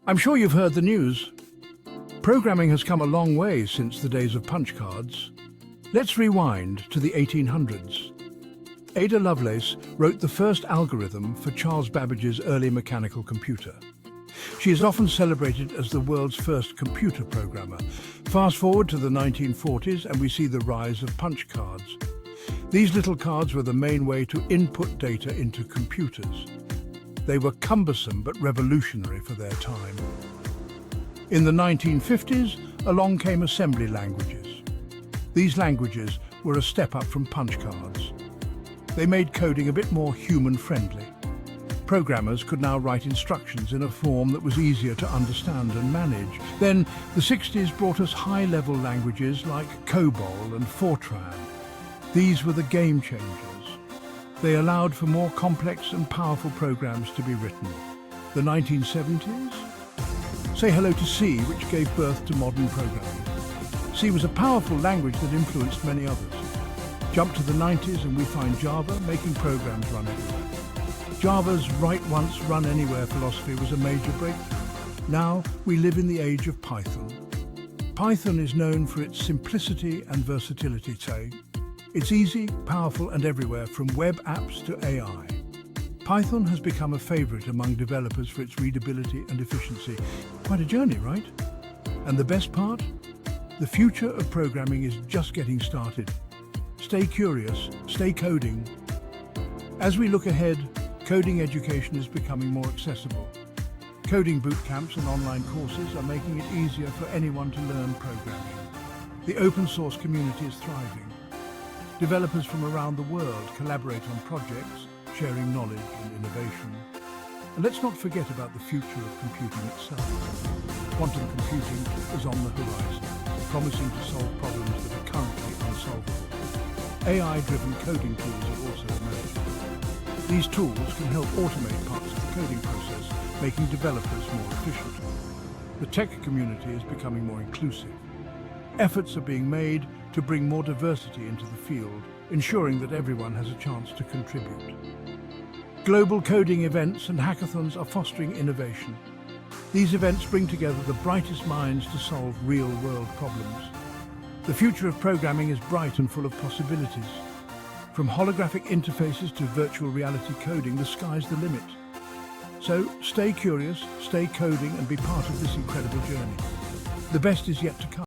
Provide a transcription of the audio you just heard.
I'm sure you've heard the news. Programming has come a long way since the days of punch cards. Let's rewind to the 1800s. Ada Lovelace wrote the first algorithm for Charles Babbage's early mechanical computer. She is often celebrated as the world's first computer programmer. Fast forward to the 1940s and we see the rise of punch cards. These little cards were the main way to input data into computers. They were cumbersome but revolutionary for their time. In the 1950s, along came assembly languages. These languages were a step up from punch cards. They made coding a bit more human-friendly. Programmers could now write instructions in a form that was easier to understand and manage. Then the 60s brought us high-level languages like COBOL and Fortran. These were the game changers. They allowed for more complex and powerful programs to be written. The 1970s? Say hello to C, which gave birth to modern programming. C was a powerful language that influenced many others. Jump to the 90s and we find Java making programs run everywhere. Java's write once, run anywhere philosophy was a major breakthrough. Now we live in the age of Python. Python is known for its simplicity and versatility, say. It's easy, powerful and everywhere, from web apps to AI. Python has become a favorite among developers for its readability and efficiency. Quite a journey, right? And the best part? The future of programming is just getting started. Stay curious, stay coding. As we look ahead, coding education is becoming more accessible. Coding bootcamps and online courses are making it easier for anyone to learn programming. The open source community is thriving. Developers from around the world collaborate on projects, sharing knowledge and innovation. And let's not forget about the future of computing itself. Quantum computing is on the horizon, promising to solve problems that are currently unsolvable. AI-driven coding tools are also emerging. These tools can help automate parts of the coding process, making developers more efficient. The tech community is becoming more inclusive. Efforts are being made to bring more diversity into the field, ensuring that everyone has a chance to contribute. Global coding events and hackathons are fostering innovation. These events bring together the brightest minds to solve real-world problems. The future of programming is bright and full of possibilities. From holographic interfaces to virtual reality coding, the sky's the limit. So stay curious, stay coding and be part of this incredible journey. The best is yet to come.